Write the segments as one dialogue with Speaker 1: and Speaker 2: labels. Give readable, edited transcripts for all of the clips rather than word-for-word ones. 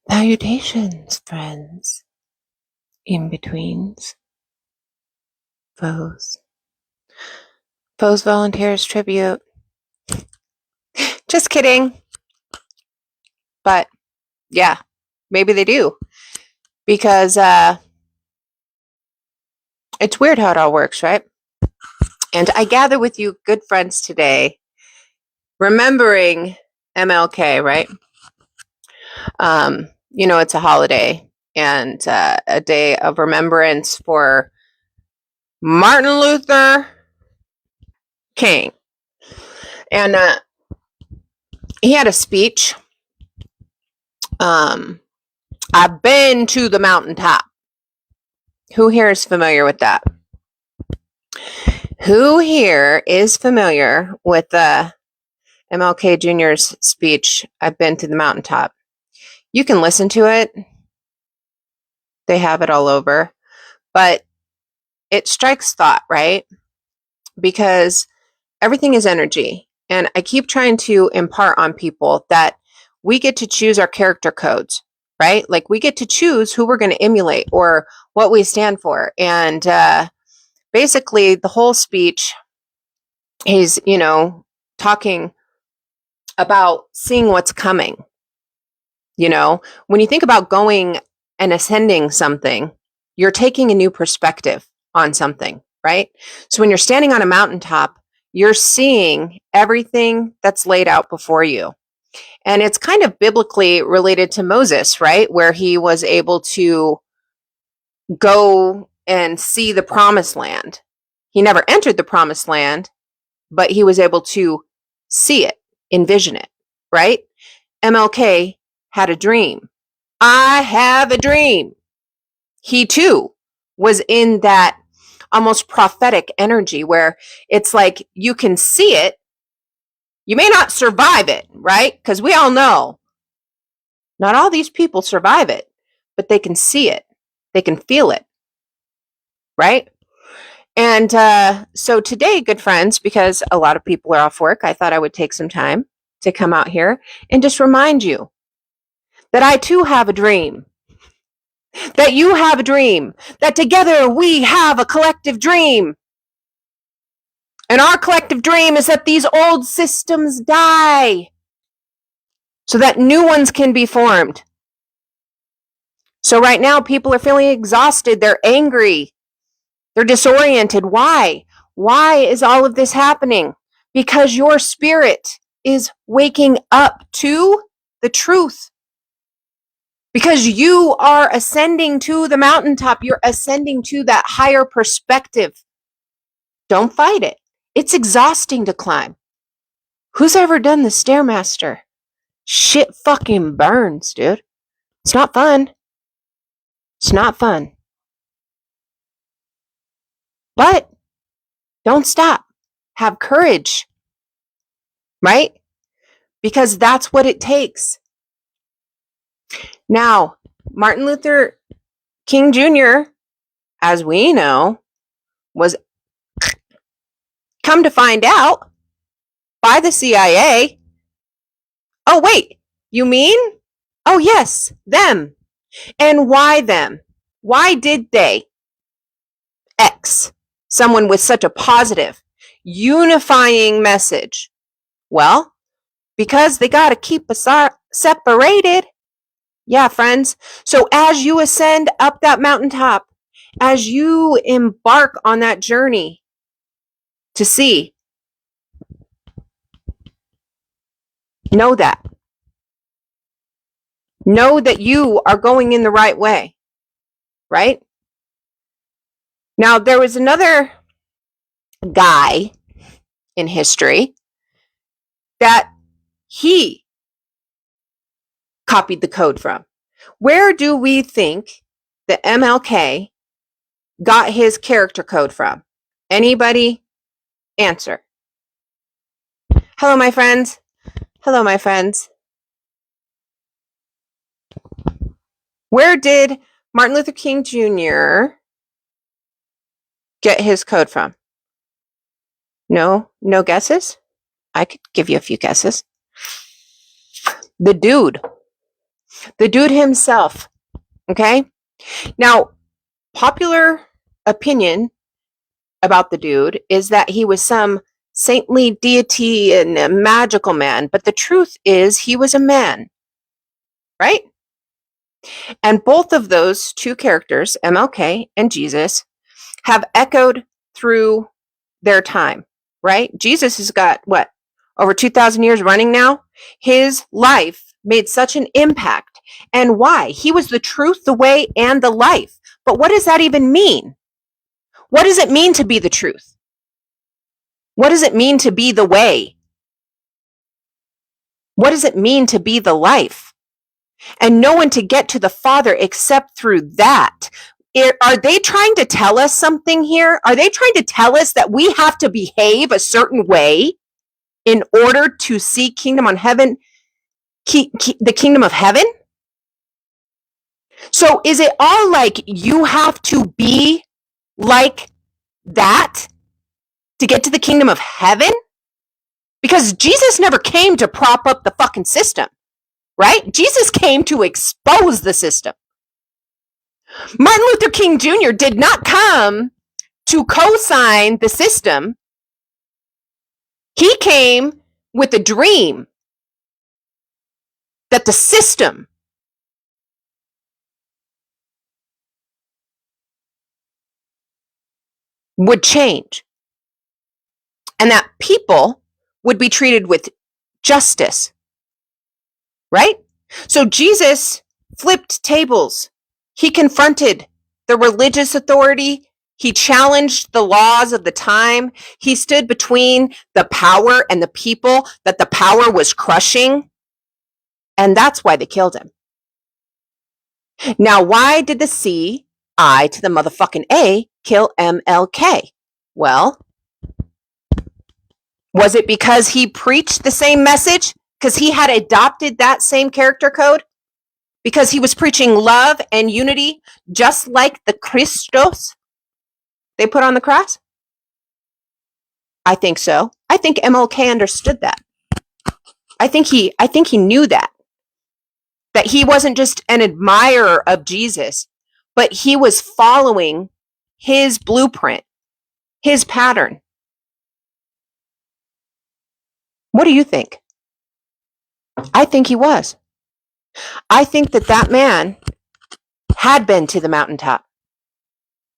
Speaker 1: Salutations, friends, in-betweens, foes. Foes Volunteers Tribute. Just kidding. But, yeah, maybe they do. Because it's weird how it all works, right? And I gather with you good friends today, remembering MLK, right? It's a holiday and a day of remembrance for Martin Luther King. And he had a speech. I've been to the mountaintop. Who here is familiar with that? Who here is familiar with MLK Jr.'s speech, I've been to the mountaintop? You can listen to it. They have it all over. But it strikes thought, right? Because everything is energy. And I keep trying to impart on people that we get to choose our character codes, right? Like we get to choose who we're going to emulate or what we stand for. And basically, the whole speech, he's, talking about seeing what's coming. When you think about going and ascending something, you're taking a new perspective on something, right? So when you're standing on a mountaintop, you're seeing everything that's laid out before you. And it's kind of biblically related to Moses, right? Where he was able to go and see the promised land. He never entered the promised land, but he was able to see it, envision it, right? MLK had a dream. I have a dream. He too was in that almost prophetic energy where it's like you can see it. You may not survive it, right? Because we all know not all these people survive it, but they can see it. They can feel it, right? And so today, good friends, because a lot of people are off work, I thought I would take some time to come out here and just remind you that I too have a dream, that you have a dream, that together we have a collective dream. And our collective dream is that these old systems die so that new ones can be formed. So right now, people are feeling exhausted. They're angry. They're disoriented. Why? Why is all of this happening? Because your spirit is waking up to the truth. Because you are ascending to the mountaintop. You're ascending to that higher perspective. Don't fight it. It's exhausting to climb. Who's ever done the Stairmaster? Shit fucking burns, dude. It's not fun. It's not fun. But don't stop. Have courage. Right? Because that's what it takes. Now, Martin Luther King Jr., as we know, was come to find out by the CIA. Oh, wait, you mean? Oh, yes, them. And why them? Why did they X someone with such a positive, unifying message? Well, because they got to keep us separated. Yeah, friends. So as you ascend up that mountaintop, as you embark on that journey to see, know that. Know that you are going in the right way, right? Now, there was another guy in history that he copied the code from. Where do we think that MLK got his character code from? Anybody answer? Hello, my friends. Hello, my friends. Where did Martin Luther King Jr. get his code from? No guesses? I could give you a few guesses. The dude The dude himself. Okay? Now, popular opinion about the dude is that he was some saintly deity and a magical man, but the truth is he was a man, right? And both of those two characters, MLK and Jesus, have echoed through their time, right? Jesus has got what, over 2,000 years running now? His life made such an impact. And why? He was the truth, the way, and the life. But what does that even mean? What does it mean to be the truth? What does it mean to be the way? What does it mean to be the life? And no one to get to the Father except through that. Are they trying to tell us something here? Are they trying to tell us that we have to behave a certain way in order to see kingdom on heaven, the kingdom of heaven? So is it all like you have to be like that to get to the kingdom of heaven? Because Jesus never came to prop up the fucking system, right? Jesus came to expose the system. Martin Luther King Jr. did not come to co-sign the system. He came with a dream that the system would change and that people would be treated with justice, right? So Jesus flipped tables. He confronted the religious authority. He challenged the laws of the time. He stood between the power and the people that the power was crushing. And that's why they killed him. Now, why did the C, I to the motherfucking A, kill MLK? Well, was it because he preached the same message? Because he had adopted that same character code? Because he was preaching love and unity, just like the Christos they put on the cross? I think so. I think MLK understood that. I think he knew that he wasn't just an admirer of Jesus, but he was following his blueprint, his pattern. What do you think? I think he was. I think that man had been to the mountaintop,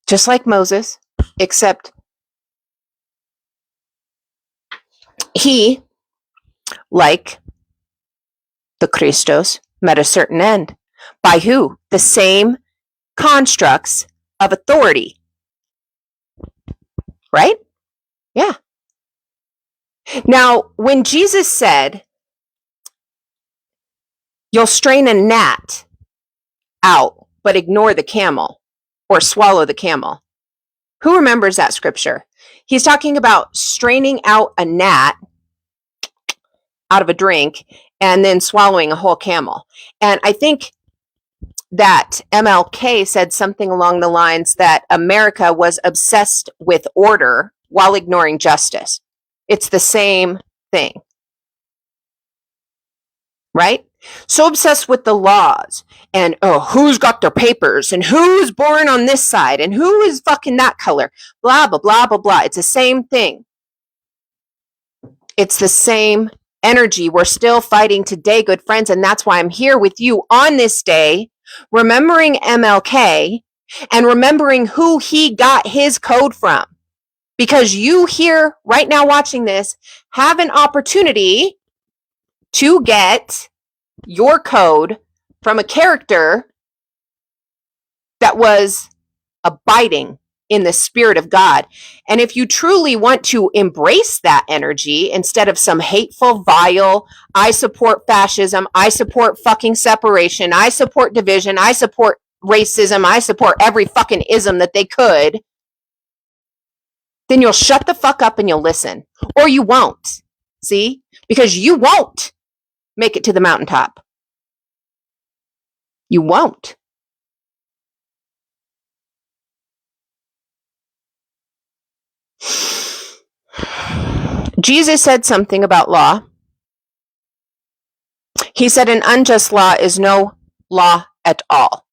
Speaker 1: just like Moses, except he, like the Christos, met a certain end. By who? The same constructs of authority. Right? Yeah. Now, when Jesus said, you'll strain a gnat out, but ignore the camel, or swallow the camel, who remembers that scripture? He's talking about straining out a gnat out of a drink and then swallowing a whole camel. And I think that MLK said something along the lines that America was obsessed with order while ignoring justice. It's the same thing. Right? So obsessed with the laws and, oh, who's got their papers and who's born on this side and who is fucking that color, blah, blah, blah, blah, blah. It's the same thing. It's the same energy. We're still fighting today, good friends. And that's why I'm here with you on this day, remembering MLK and remembering who he got his code from. Because you here right now watching this have an opportunity to get your code from a character that was abiding in the Spirit of God. And if you truly want to embrace that energy instead of some hateful, vile, I support fascism, I support fucking separation, I support division, I support racism, I support every fucking ism that they could, then you'll shut the fuck up and you'll listen. Or you won't. See? Because you won't make it to the mountaintop. You won't. Jesus said something about law. He said an unjust law is no law at all.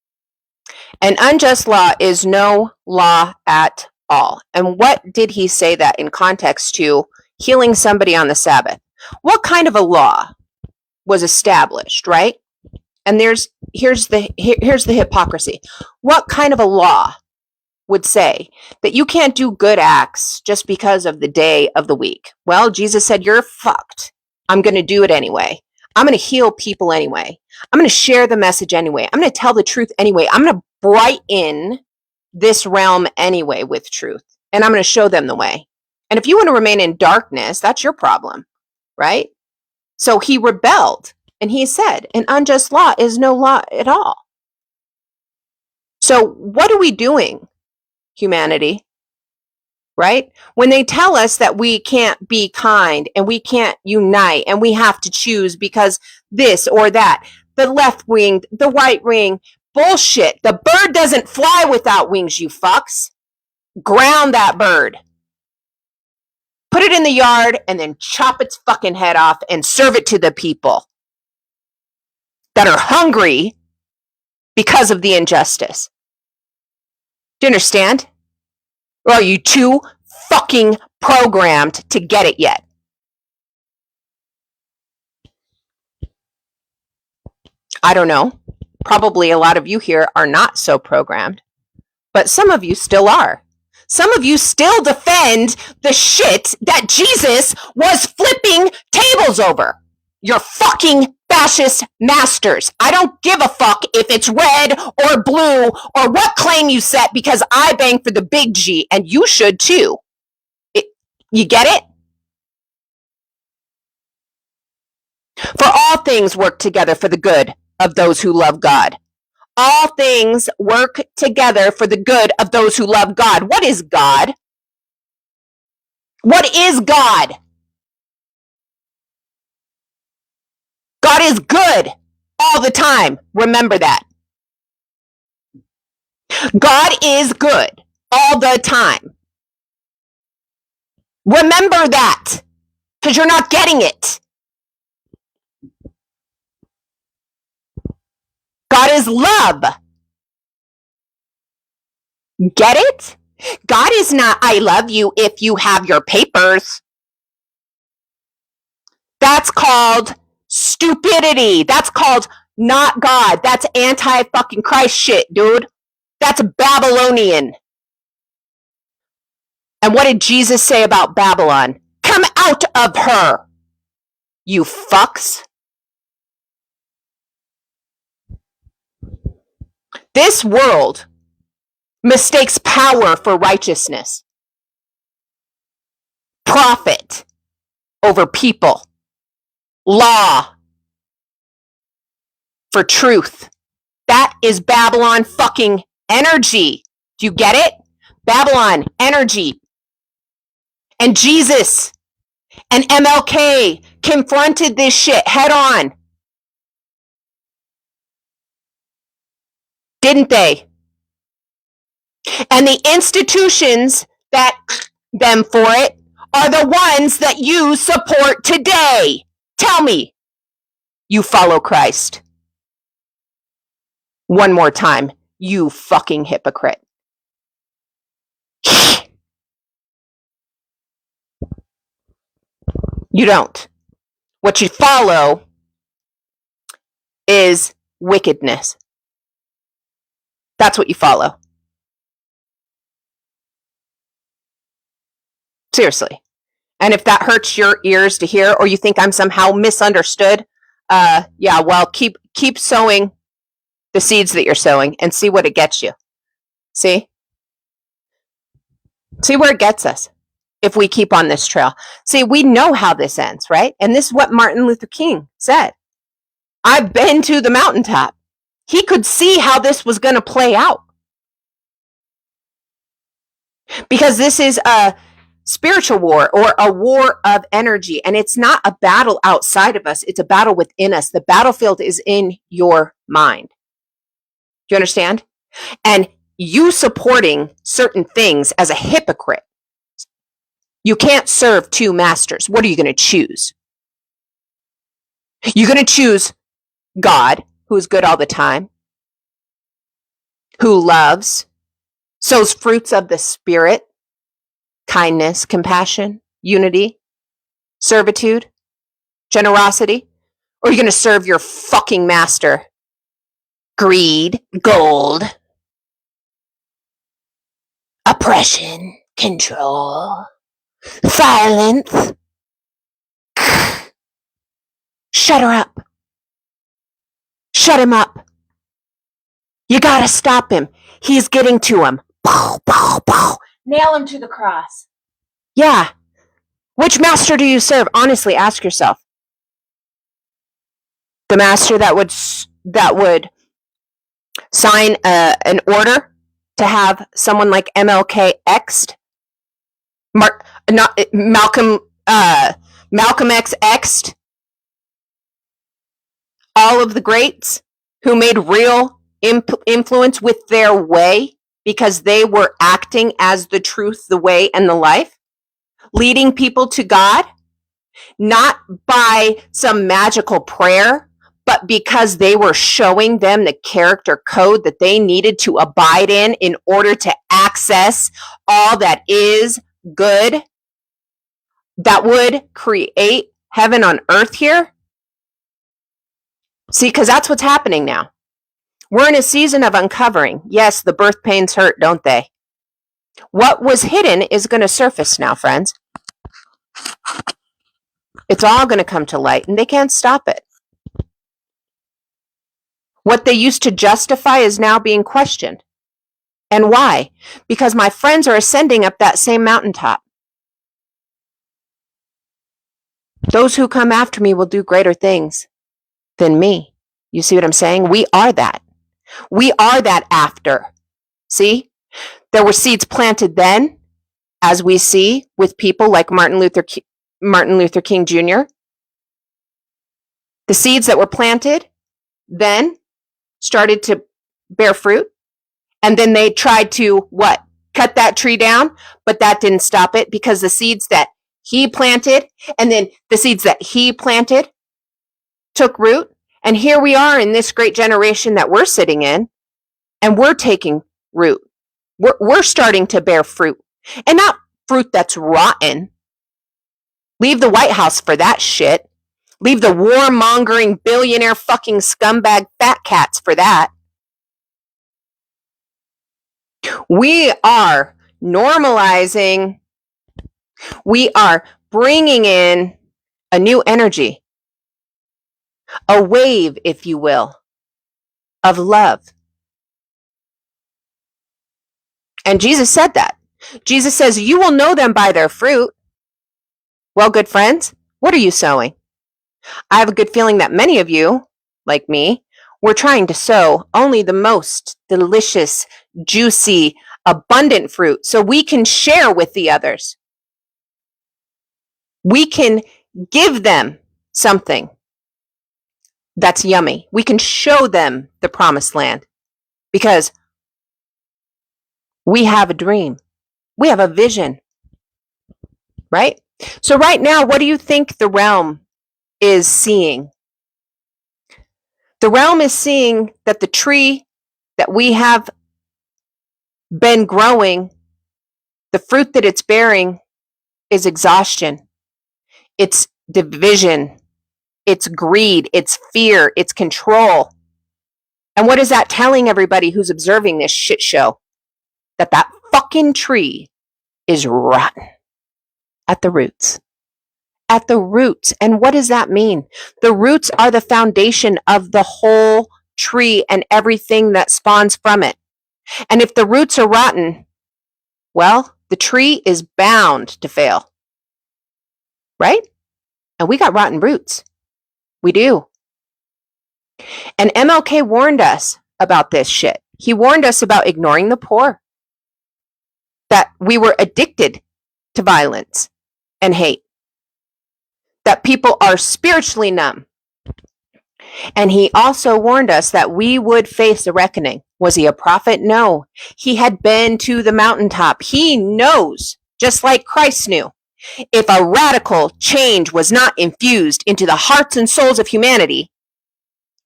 Speaker 1: An unjust law is no law at all. And what did he say that in context to healing somebody on the Sabbath? What kind of a law was established, right? And here's the hypocrisy. What kind of a law would say that you can't do good acts just because of the day of the week? Well, Jesus said, you're fucked. I'm going to do it anyway. I'm going to heal people anyway. I'm going to share the message anyway. I'm going to tell the truth anyway. I'm going to brighten this realm anyway with truth. And I'm going to show them the way. And if you want to remain in darkness, that's your problem, right? So he rebelled and he said, an unjust law is no law at all. So what are we doing, humanity? Right? When they tell us that we can't be kind and we can't unite and we have to choose because this or that, the left wing, the right wing, bullshit. The bird doesn't fly without wings, you fucks. Ground that bird. Put it in the yard and then chop its fucking head off and serve it to the people that are hungry because of the injustice. Do you understand? Or are you too fucking programmed to get it yet? I don't know. Probably a lot of you here are not so programmed, but some of you still are. Some of you still defend the shit that Jesus was flipping tables over. You're fucking fascist masters. I don't give a fuck if it's red or blue or what claim you set, because I bang for the big G and you should too. You get it? For all things work together for the good of those who love God. All things work together for the good of those who love God. What is God? What is God? God is good all the time. Remember that. God is good all the time. Remember that, because you're not getting it. God is love. Get it? God is not, I love you if you have your papers. That's called stupidity. That's called not God. That's anti-fucking Christ shit, dude. That's Babylonian. And what did Jesus say about Babylon? Come out of her, you fucks. This world mistakes power for righteousness, profit over people, law for truth. That is Babylon fucking energy. Do you get it? Babylon energy. And Jesus and MLK confronted this shit head on. Didn't they? And the institutions that them for it are the ones that you support today. Tell me, you follow Christ. One more time, you fucking hypocrite. You don't. What you follow is wickedness. That's what you follow. Seriously. And if that hurts your ears to hear, or you think I'm somehow misunderstood, yeah, well, keep sowing the seeds that you're sowing and see what it gets you. See where it gets us if we keep on this trail. See, we know how this ends, right? And this is what Martin Luther King said. I've been to the mountaintop. He could see how this was going to play out. Because this is a spiritual war, or a war of energy, and it's not a battle outside of us, it's a battle within us. The battlefield is in your mind. Do you understand? And you supporting certain things as a hypocrite. You can't serve two masters. What are you going to choose? You're going to choose God, who's good all the time, who loves, sows fruits of the Spirit, kindness, compassion, unity, servitude, generosity? Or are you going to serve your fucking master? Greed, gold, oppression, control, violence. Shut her up. Shut him up. You gotta stop him. He's getting to him. Pow, pow, pow. Nail him to the cross. Yeah. Which master do you serve? Honestly, ask yourself. The master that would sign an order to have someone like MLK X'd, Malcolm X X'd, all of the greats who made real influence with their way because they were acting as the truth, the way, and the life, leading people to God, not by some magical prayer, but because they were showing them the character code that they needed to abide in order to access all that is good, that would create heaven on earth here. See, because that's what's happening now. We're in a season of uncovering. Yes, the birth pains hurt, don't they? What was hidden is going to surface now, friends. It's all going to come to light, and they can't stop it. What they used to justify is now being questioned. And why? Because my friends are ascending up that same mountaintop. Those who come after me will do greater things than me. You see what I'm saying? We are that. We are that after. See? There were seeds planted then, as we see with people like Martin Luther King Jr. The seeds that were planted then started to bear fruit. And then they tried to, what? Cut that tree down, but that didn't stop it because the seeds that he planted and then the seeds that he planted took root. And here we are in this great generation that we're sitting in, and we're taking root. We're starting to bear fruit, and not fruit that's rotten. Leave the White House for that shit. Leave the warmongering billionaire fucking scumbag fat cats for that. We are normalizing. We are bringing in a new energy, a wave, if you will, of love. And Jesus said that. Jesus says, you will know them by their fruit. Well, good friends, what are you sowing? I have a good feeling that many of you, like me, were trying to sow only the most delicious, juicy, abundant fruit so we can share with the others. We can give them something that's yummy. We can show them the promised land because we have a dream. We have a vision, right? So right now, what do you think the realm is seeing? The realm is seeing that the tree that we have been growing, the fruit that it's bearing is exhaustion. It's division. It's greed. It's fear. It's control. And what is that telling everybody who's observing this shit show? That fucking tree is rotten at the roots. At the roots. And what does that mean? The roots are the foundation of the whole tree and everything that spawns from it. And if the roots are rotten, well, the tree is bound to fail. Right? And we got rotten roots. We do. And MLK warned us about this shit. He warned us about ignoring the poor. That we were addicted to violence and hate. That people are spiritually numb. And he also warned us that we would face a reckoning. Was he a prophet? No. He had been to the mountaintop. He knows, just like Christ knew, if a radical change was not infused into the hearts and souls of humanity,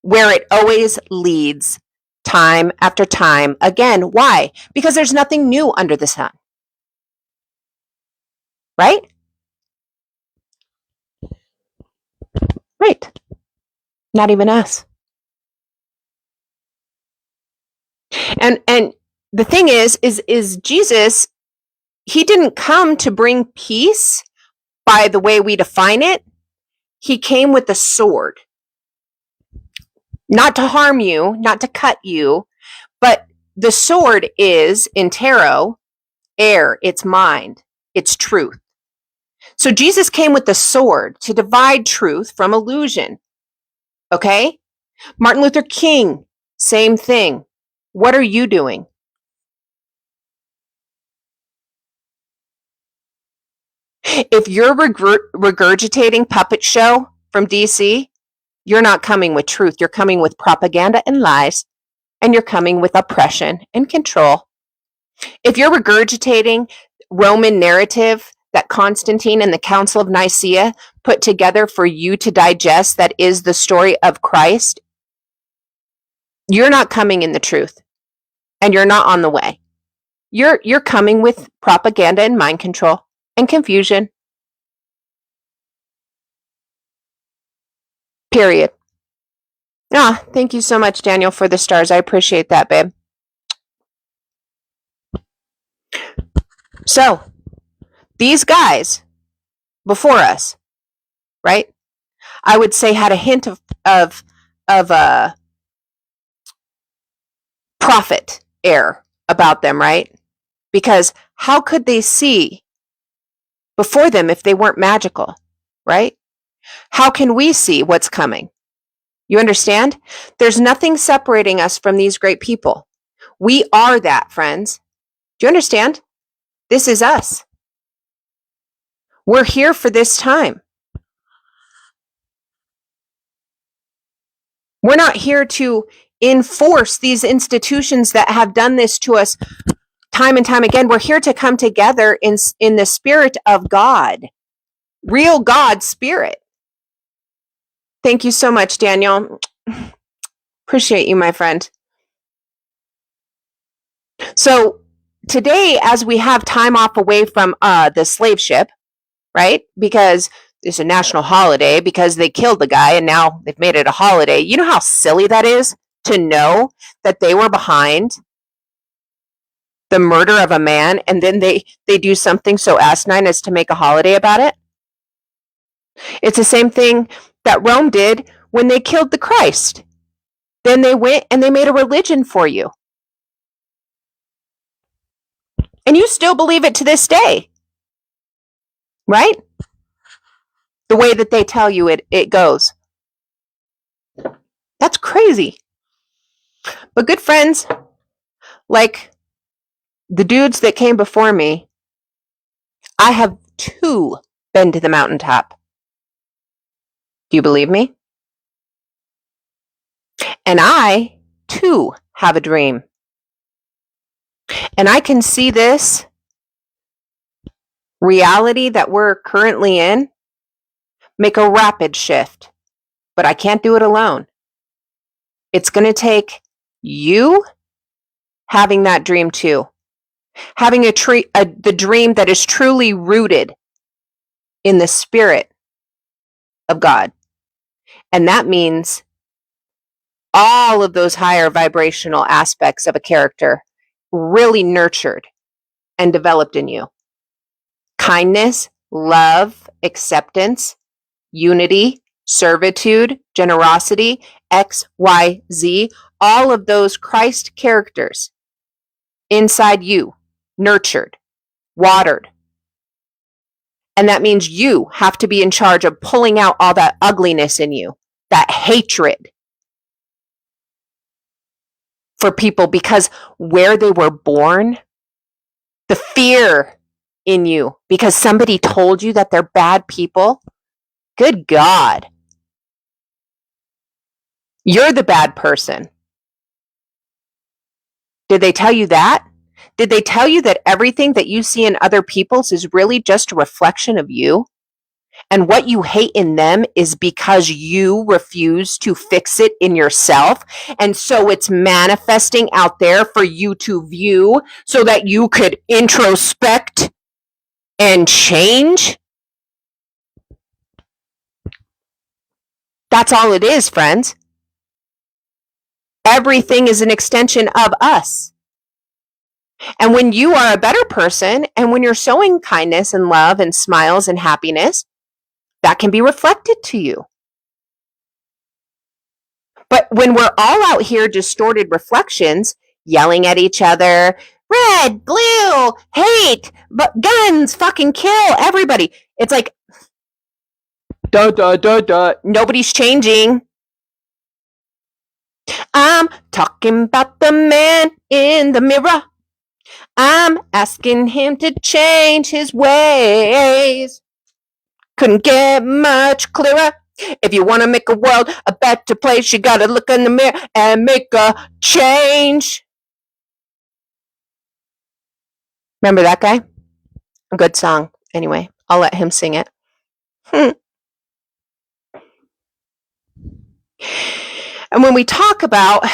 Speaker 1: where it always leads time after time again. Why? Because there's nothing new under the sun. Right? Right. Not even us. And the thing is Jesus, he didn't come to bring peace by the way we define it. He came with a sword. Not to harm you, not to cut you, but the sword is, in tarot, air, it's mind, it's truth. So Jesus came with the sword to divide truth from illusion. Okay? Martin Luther King, same thing. What are you doing? If you're regurgitating puppet show from DC, you're not coming with truth. You're coming with propaganda and lies, and you're coming with oppression and control. If you're regurgitating Roman narrative that Constantine and the Council of Nicaea put together for you to digest, that is the story of Christ, you're not coming in the truth, and you're not on the way. You're coming with propaganda and mind control and confusion. Period. Thank you so much, Daniel, for the stars. I appreciate that, babe. So, these guys before us, right? I would say had a hint of a prophet air about them, right? Because how could they see before them if they weren't magical, right? How can we see what's coming? You understand? There's nothing separating us from these great people. We are that, friends. Do you understand? This is us. We're here for this time. We're not here to enforce these institutions that have done this to us time and time again. We're here to come together in the spirit of God, real God spirit. Thank you so much, Daniel. Appreciate you, my friend. So today, as we have time off away from the slave ship, right? Because it's a national holiday because they killed the guy and now they've made it a holiday. You know how silly that is to know that they were behind the murder of a man and then they do something so asinine as to make a holiday about it? It's the same thing that Rome did when they killed the Christ. Then they went and they made a religion for you. And you still believe it to this day. Right? The way that they tell you it goes. That's crazy. But good friends, like the dudes that came before me, I have too been to the mountaintop. Do you believe me? And I too have a dream. And I can see this reality that we're currently in make a rapid shift. But I can't do it alone. It's going to take you having that dream too. Having the dream that is truly rooted in the spirit of God. And that means all of those higher vibrational aspects of a character really nurtured and developed in you. Kindness, love, acceptance, unity, servitude, generosity, X, Y, Z, all of those Christ characters inside you, nurtured, watered. And that means you have to be in charge of pulling out all that ugliness in you, that hatred for people, because where they were born, the fear in you because somebody told you that they're bad people. Good God. You're the bad person. Did they tell you that? Did they tell you that everything that you see in other people's is really just a reflection of you? And what you hate in them is because you refuse to fix it in yourself. And so it's manifesting out there for you to view so that you could introspect and change. That's all it is, friends. Everything is an extension of us. And when you are a better person and when you're showing kindness and love and smiles and happiness, that can be reflected to you. But when we're all out here distorted reflections, yelling at each other, red, blue, hate, but guns, fucking kill everybody. It's like, nobody's changing. I'm talking about the man in the mirror. I'm asking him to change his ways. Couldn't get much clearer. If you want to make a world a better place, you gotta look in the mirror and make a change. Remember that guy? A good song. Anyway, I'll let him sing it. And when we talk about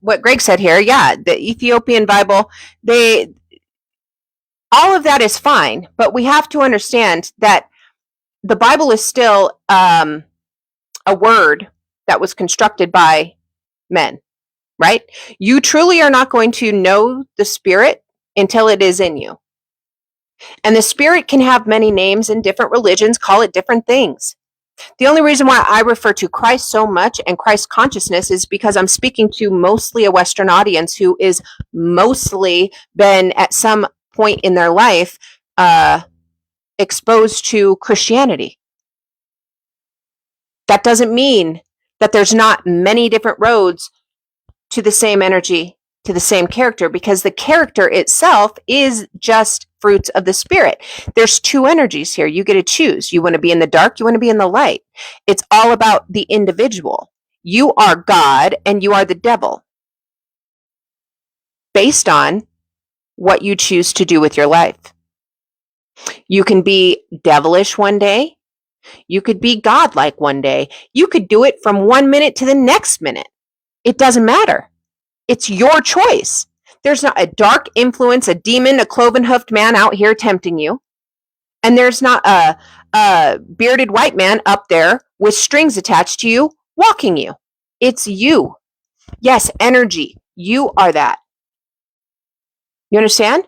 Speaker 1: what Greg said here, yeah, the Ethiopian Bible, all of that is fine, but we have to understand that the Bible is still a word that was constructed by men, right? You truly are not going to know the Spirit until it is in you. And the Spirit can have many names in different religions, call it different things. The only reason why I refer to Christ so much and Christ consciousness is because I'm speaking to mostly a Western audience who is mostly been at some point in their life exposed to Christianity. That doesn't mean that there's not many different roads to the same energy, to the same character, because the character itself is just fruits of the Spirit. There's two energies here. You get to choose. You want to be in the dark, you want to be in the light. It's all about the individual. You are God and you are the devil, based on what you choose to do with your life. You can be devilish one day. You could be godlike one day. You could do it from 1 minute to the next minute. It doesn't matter. It's your choice. There's not a dark influence, a demon, a cloven-hoofed man out here tempting you. And there's not a bearded white man up there with strings attached to you, walking you. It's you. Yes, energy. You are that. You understand?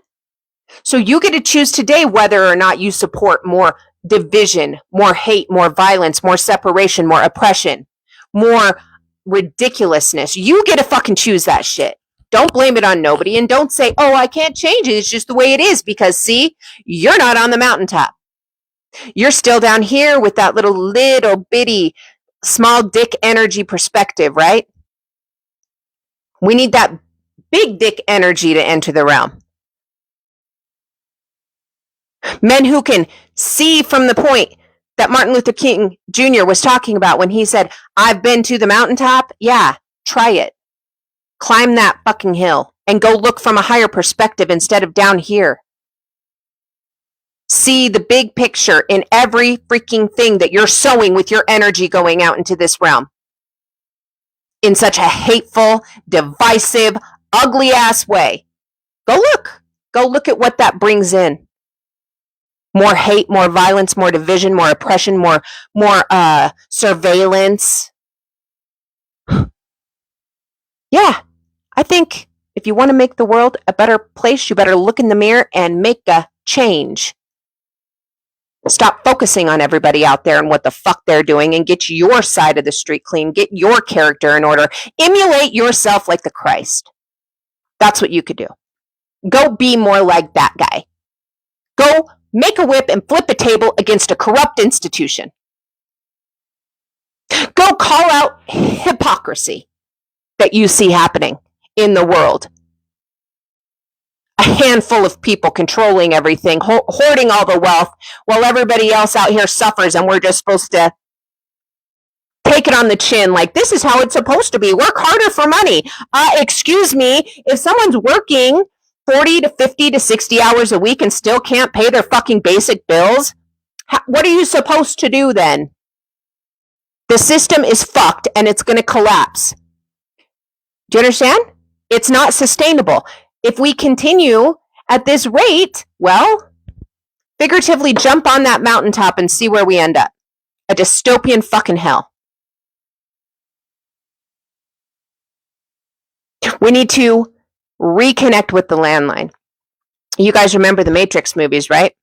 Speaker 1: So you get to choose today whether or not you support more division, more hate, more violence, more separation, more oppression, more ridiculousness. You get to fucking choose that shit. Don't blame it on nobody, and don't say, oh, I can't change it. It's just the way it is, because see, you're not on the mountaintop. You're still down here with that little bitty small dick energy perspective, right? We need that big dick energy to enter the realm. Men who can see from the point that Martin Luther King Jr. was talking about when he said, I've been to the mountaintop. Yeah, try it. Climb that fucking hill and go look from a higher perspective instead of down here. See the big picture in every freaking thing that you're sowing with your energy going out into this realm. In such a hateful, divisive, ugly ass way. Go look. Go look at what that brings in. More hate, more violence, more division, more oppression, more surveillance. Yeah, I think if you want to make the world a better place, you better look in the mirror and make a change. Stop focusing on everybody out there and what the fuck they're doing, and get your side of the street clean. Get your character in order. Emulate yourself like the Christ. That's what you could do. Go be more like that guy. Go make a whip and flip a table against a corrupt institution. Go call out hypocrisy that you see happening in the world. A handful of people controlling everything, hoarding all the wealth, while everybody else out here suffers, and we're just supposed to take it on the chin like this is how it's supposed to be. Work harder for money. Excuse me, if someone's working 40 to 50 to 60 hours a week and still can't pay their fucking basic bills, What are you supposed to do then? The system is fucked and it's going to collapse. Do you understand? It's not sustainable. If we continue at this rate, well, figuratively jump on that mountaintop and see where we end up. A dystopian fucking hell. We need to reconnect with the landline. You guys remember the Matrix movies, right?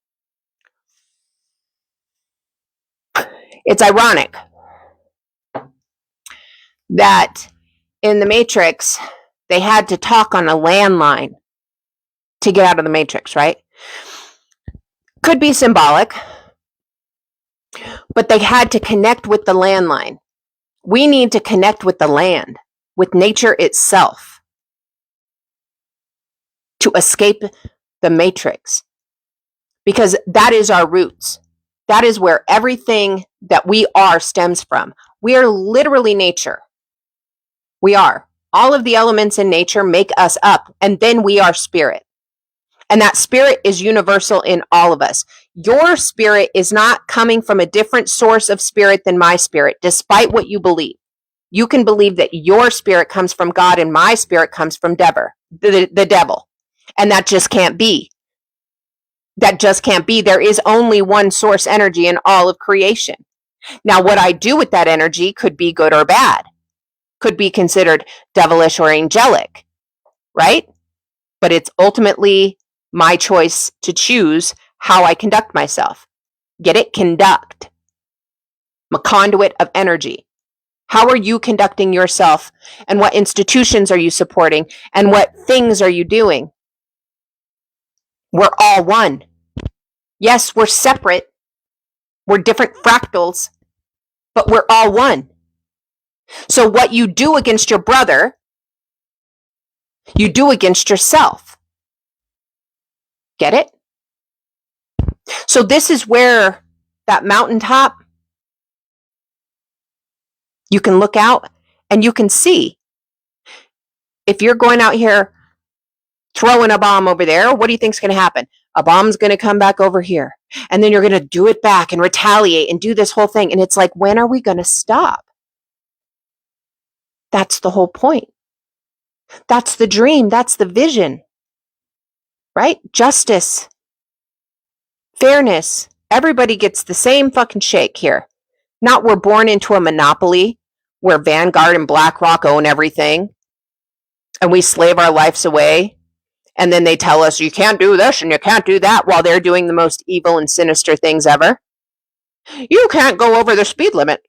Speaker 1: It's ironic that in the Matrix, they had to talk on a landline to get out of the Matrix, right? Could be symbolic, but they had to connect with the landline. We need to connect with the land, with nature itself, to escape the Matrix, because that is our roots. That is where everything that we are stems from. We are literally nature. We are. All of the elements in nature make us up, and then we are spirit. And that spirit is universal in all of us. Your spirit is not coming from a different source of spirit than my spirit, despite what you believe. You can believe that your spirit comes from God and my spirit comes from the devil. And that just can't be. That just can't be. There is only one source energy in all of creation. Now, what I do with that energy could be good or bad, could be considered devilish or angelic, right? But it's ultimately my choice to choose how I conduct myself. Get it? Conduct. I'm a conduit of energy. How are you conducting yourself? And what institutions are you supporting? And what things are you doing? We're all one. Yes, we're separate. We're different fractals, but we're all one. So what you do against your brother, you do against yourself. Get it? So this is where that mountaintop, you can look out and you can see. If you're going out here throwing a bomb over there, what do you think is going to happen? A bomb's going to come back over here. And then you're going to do it back and retaliate and do this whole thing. And it's like, when are we going to stop? That's the whole point. That's the dream. That's the vision. Right? Justice. Fairness. Everybody gets the same fucking shake here. Not we're born into a monopoly where Vanguard and BlackRock own everything and we slave our lives away. And then they tell us you can't do this and you can't do that while they're doing the most evil and sinister things ever. You can't go over the speed limit.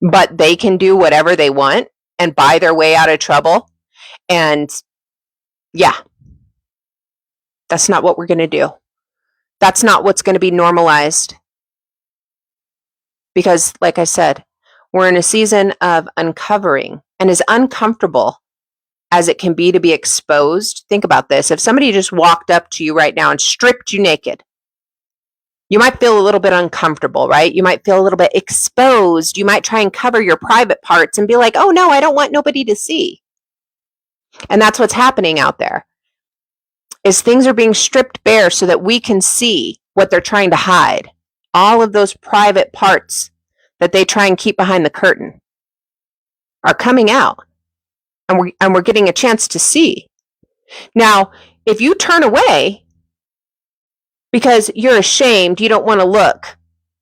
Speaker 1: But they can do whatever they want and buy their way out of trouble. And yeah, that's not what we're going to do. That's not what's going to be normalized. Because, like I said, we're in a season of uncovering, and as uncomfortable as it can be to be exposed, think about this. If somebody just walked up to you right now and stripped you naked, you might feel a little bit uncomfortable, right? You might feel a little bit exposed. You might try and cover your private parts and be like, oh no, I don't want nobody to see. And that's what's happening out there, is things are being stripped bare so that we can see what they're trying to hide. All of those private parts that they try and keep behind the curtain are coming out, and we're getting a chance to see. Now, if you turn away because you're ashamed, you don't want to look.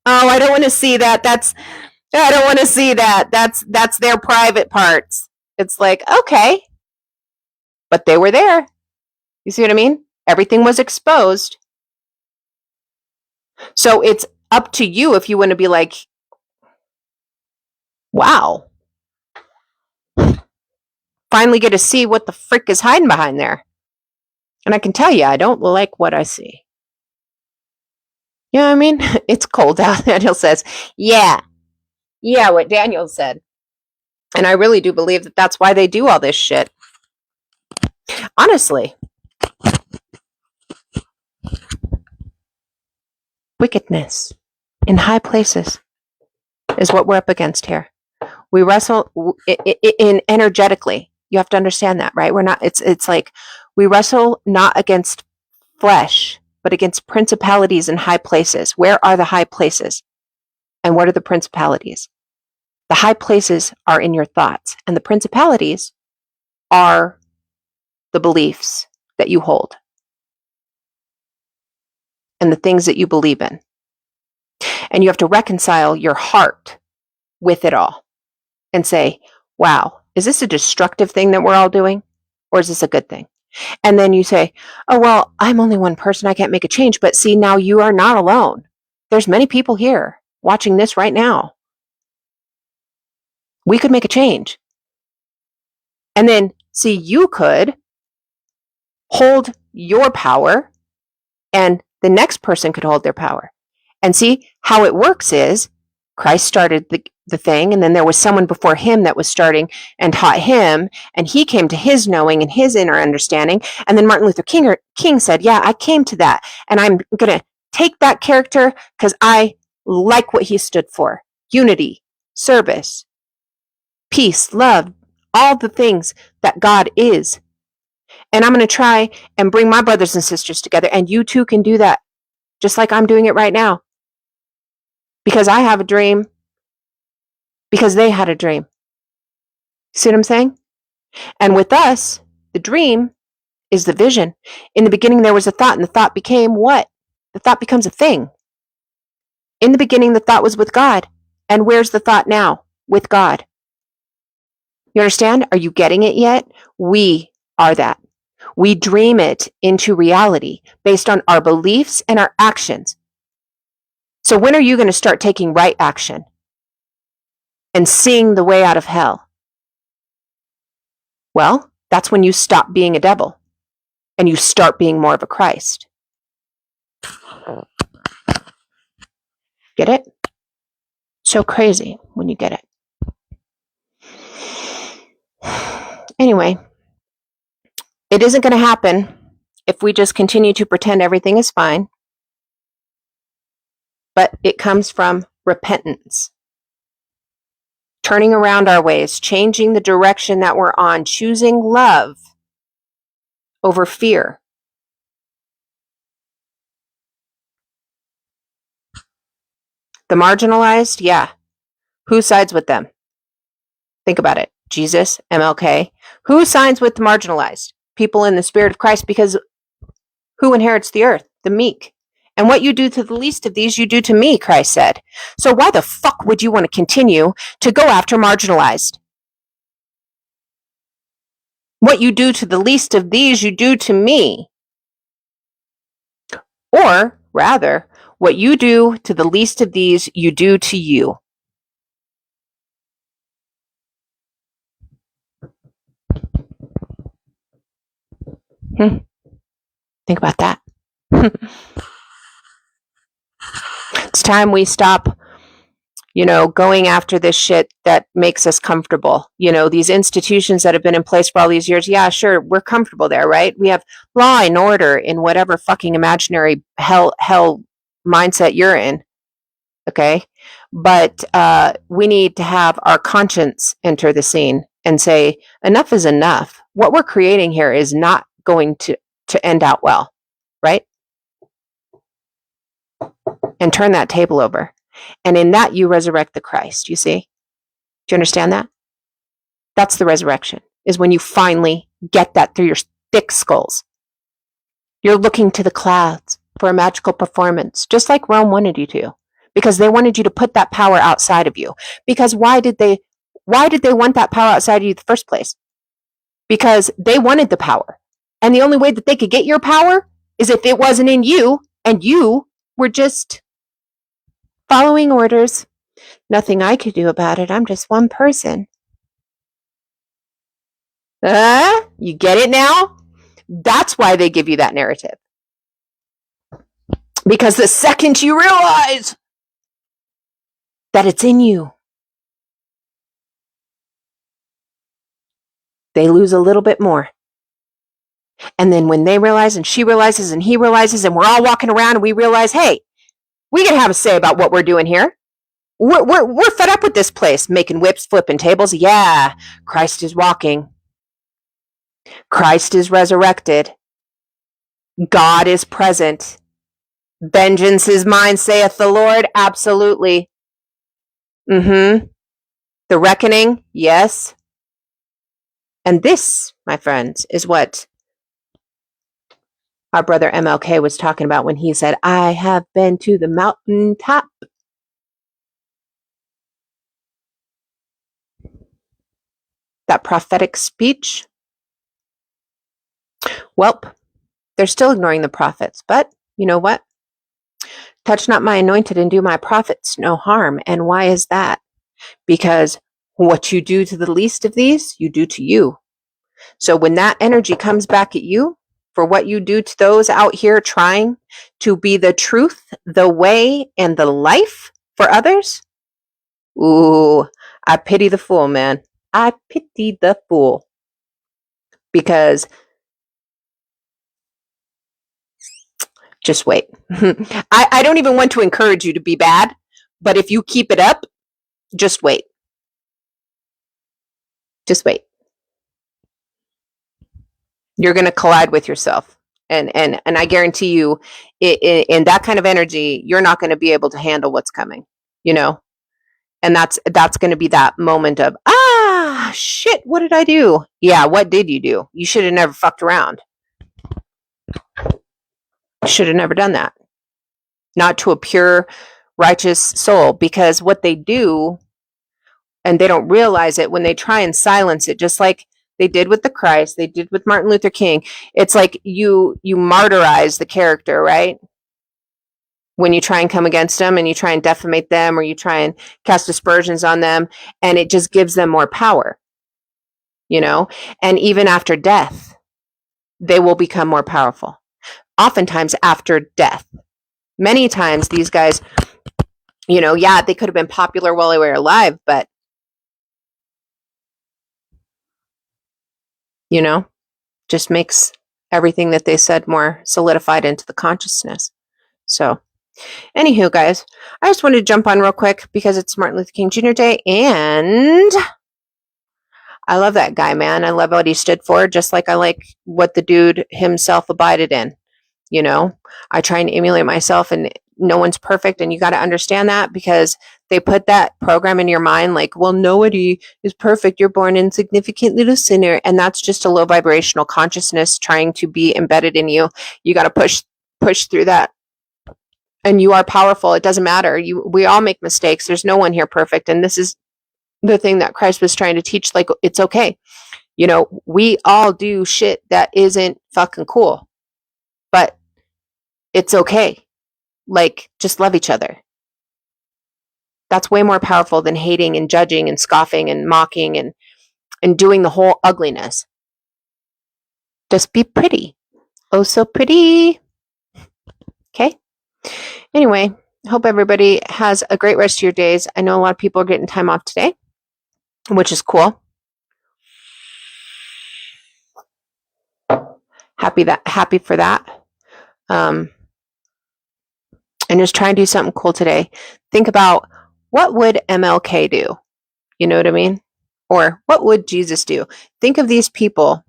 Speaker 1: Oh, I don't want to see that. I don't want to see that. That's their private parts. It's like, okay, but they were there. You see what I mean? Everything was exposed. So it's up to you if you want to be like, wow, finally get to see what the frick is hiding behind there. And I can tell you, I don't like what I see. You know what I mean? It's cold out, Daniel says. Yeah, what Daniel said. And I really do believe that that's why they do all this shit. Honestly. Wickedness in high places is what we're up against here. We wrestle in energetically. You have to understand that, right? We're not, it's like we wrestle not against flesh, but against principalities in high places. Where are the high places? And what are the principalities? The high places are in your thoughts, and the principalities are the beliefs that you hold and the things that you believe in. And you have to reconcile your heart with it all and say, wow, is this a destructive thing that we're all doing? Or is this a good thing? And then you say, oh, well, I'm only one person. I can't make a change. But see, now you are not alone. There's many people here watching this right now. We could make a change. And then, see, you could hold your power and the next person could hold their power. And see, how it works is Christ started the thing, and then there was someone before him that was starting and taught him, and he came to his knowing and his inner understanding. And then Martin Luther King said, yeah, I came to that, and I'm going to take that character because I like what he stood for. Unity, service, peace, love, all the things that God is. And I'm going to try and bring my brothers and sisters together, and you too can do that, just like I'm doing it right now. Because I have a dream, because they had a dream. See what I'm saying? And with us, the dream is the vision. In the beginning, there was a thought, and the thought became what? The thought becomes a thing. In the beginning, the thought was with God. And where's the thought now? With God. You understand? Are you getting it yet? We are that. We dream it into reality based on our beliefs and our actions. So when are you going to start taking right action and seeing the way out of hell? Well, that's when you stop being a devil and you start being more of a Christ. Get it? So crazy when you get it. Anyway, it isn't going to happen if we just continue to pretend everything is fine. But it comes from repentance. Turning around our ways, changing the direction that we're on, choosing love over fear. The marginalized, yeah. Who sides with them? Think about it. Jesus, MLK. Who sides with the marginalized? People in the spirit of Christ, because who inherits the earth? The meek. And what you do to the least of these, you do to me, Christ said. So why the fuck would you want to continue to go after marginalized? What you do to the least of these, you do to me. Or rather, what you do to the least of these, you do to you. Think about that. It's time we stop, going after this shit that makes us comfortable. These institutions that have been in place for all these years, yeah, sure, we're comfortable there, right? We have law and order in whatever fucking imaginary hell mindset you're in, okay? But we need to have our conscience enter the scene and say, enough is enough. What we're creating here is not going to end out well, right? And turn that table over. And in that, you resurrect the Christ, you see? Do you understand that? That's the resurrection, is when you finally get that through your thick skulls. You're looking to the clouds for a magical performance, just like Rome wanted you to, because they wanted you to put that power outside of you. Because why did they want that power outside of you in the first place? Because they wanted the power. And the only way that they could get your power is if it wasn't in you, and you were just following orders. Nothing I could do about it. I'm just one person. You get it now? That's why they give you that narrative. Because the second you realize that it's in you, they lose a little bit more. And then when they realize, and she realizes, and he realizes, and we're all walking around and we realize, hey, we can have a say about what we're doing here. We're fed up with this place, making whips, flipping tables. Yeah, Christ is walking. Christ is resurrected. God is present. Vengeance is mine, saith the Lord. Absolutely. The reckoning, yes. And this, my friends, is what our brother MLK was talking about when he said, I have been to the mountaintop. That prophetic speech. Welp, they're still ignoring the prophets, but you know what? Touch not my anointed and do my prophets no harm. And why is that? Because what you do to the least of these, you do to you. So when that energy comes back at you for what you do to those out here trying to be the truth, the way, and the life for others, ooh, I pity the fool, man. I pity the fool. Because just wait. I don't even want to encourage you to be bad, but if you keep it up, just wait. Just wait. You're going to collide with yourself. And I guarantee you, in that kind of energy, you're not going to be able to handle what's coming, you know? And that's going to be that moment of, shit, what did I do? Yeah, what did you do? You should have never fucked around. Should have never done that. Not to a pure, righteous soul, because what they do, and they don't realize it when they try and silence it, just like they did with the Christ, they did with Martin Luther King. It's like you martyrize the character, right? When you try and come against them and you try and defamate them or you try and cast aspersions on them, and it just gives them more power, you know? And even after death, they will become more powerful. Oftentimes after death. Many times these guys, you know, yeah, they could have been popular while they were alive, but, you know, just makes everything that they said more solidified into the consciousness. So, anywho, guys, I just wanted to jump on real quick because it's Martin Luther King Jr. Day, and I love that guy, man. I love what he stood for, just like I like what the dude himself abided in. You know, I try and emulate myself, and no one's perfect, and you got to understand that, because they put that program in your mind like, well, nobody is perfect. You're born insignificant little sinner, and that's just a low vibrational consciousness trying to be embedded in you. You got to push through that. And you are powerful. It doesn't matter. We all make mistakes. There's no one here perfect. And this is the thing that Christ was trying to teach. Like, it's okay. You know, we all do shit that isn't fucking cool, but it's okay. Like, just love each other. That's way more powerful than hating and judging and scoffing and mocking and doing the whole ugliness. Just be pretty. Oh, so pretty. Okay. Anyway, hope everybody has a great rest of your days. I know a lot of people are getting time off today, which is cool. Happy for that. And just try and do something cool today. Think about, what would MLK do? You know what I mean? Or what would Jesus do? Think of these people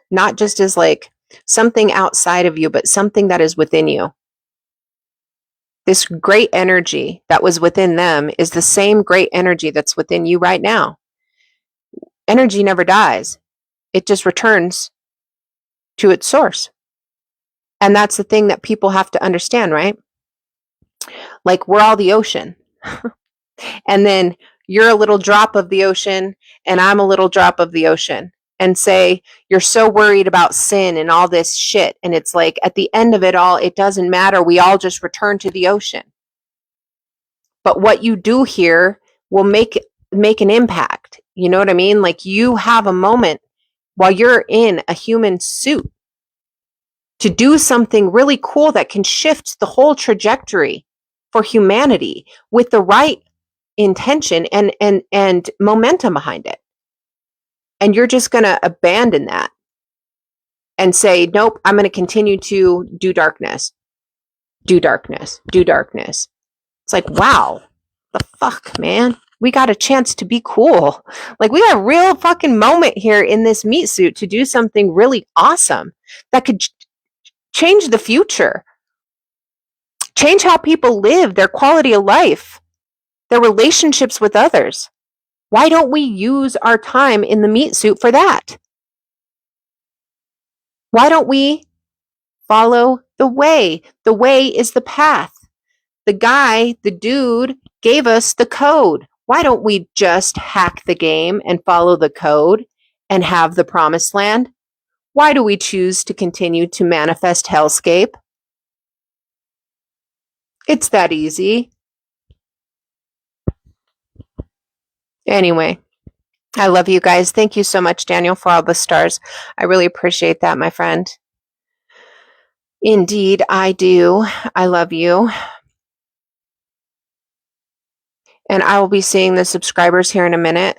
Speaker 1: not just as like something outside of you, but something that is within you. This great energy that was within them is the same great energy that's within you right now. Energy never dies. It just returns to its source. And that's the thing that people have to understand, right? Like, we're all the ocean. And then you're a little drop of the ocean, and I'm a little drop of the ocean. And say, you're so worried about sin and all this shit. And it's like, at the end of it all, it doesn't matter. We all just return to the ocean. But what you do here will make an impact. You know what I mean? Like, you have a moment while you're in a human suit to do something really cool that can shift the whole trajectory for humanity with the right intention and momentum behind it. And you're just going to abandon that and say, nope, I'm going to continue to do darkness. Do darkness. Do darkness. It's like, wow, the fuck, man. We got a chance to be cool. Like, we got a real fucking moment here in this meat suit to do something really awesome that could Change the future. Change how people live, their quality of life, their relationships with others. Why don't we use our time in the meat suit for that? Why don't we follow the way? The way is the path. The dude gave us the code. Why don't we just hack the game and follow the code and have the promised land? Why do we choose to continue to manifest hellscape? It's that easy. Anyway, I love you guys. Thank you so much, Daniel, for all the stars. I really appreciate that, my friend. Indeed, I do. I love you. And I will be seeing the subscribers here in a minute.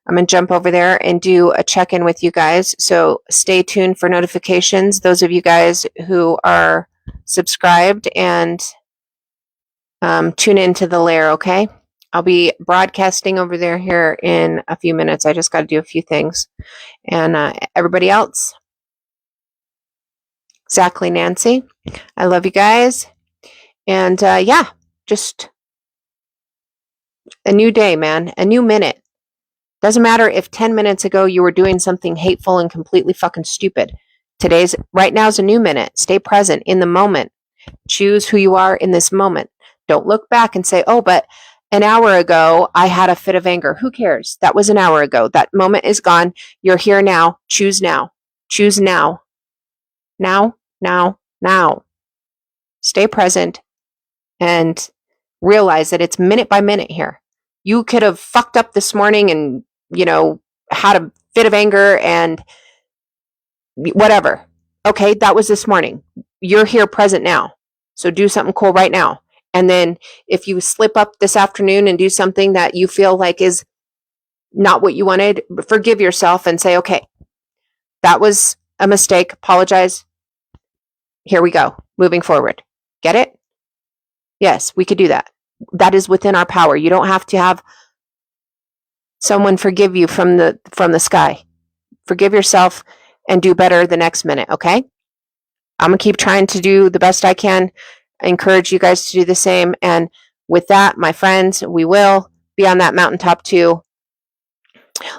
Speaker 1: I'm going to jump over there and do a check-in with you guys. So stay tuned for notifications. Those of you guys who are subscribed, and tune into the lair, okay? I'll be broadcasting over there here in a few minutes. I just got to do a few things. And everybody else, exactly, Nancy. I love you guys. And yeah, just a new day, man. A new minute. Doesn't matter if 10 minutes ago you were doing something hateful and completely fucking stupid. Right now is a new minute. Stay present in the moment. Choose who you are in this moment. Don't look back and say, oh, but an hour ago I had a fit of anger. Who cares? That was an hour ago. That moment is gone. You're here now. Choose now. Choose now. Now, now, now. Stay present and realize that it's minute by minute here. You could have fucked up this morning and, had a fit of anger and whatever. Okay, that was this morning. You're here present now. So do something cool right now. And then if you slip up this afternoon and do something that you feel like is not what you wanted, forgive yourself and say, okay, that was a mistake. Apologize. Here we go. Moving forward. Get it? Yes, we could do that. That is within our power. You don't have to have someone forgive you from the sky. Forgive yourself and do better the next minute, okay? I'm going to keep trying to do the best I can. I encourage you guys to do the same. And with that, my friends, we will be on that mountaintop too,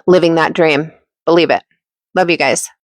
Speaker 1: living that dream. Believe it. Love you guys.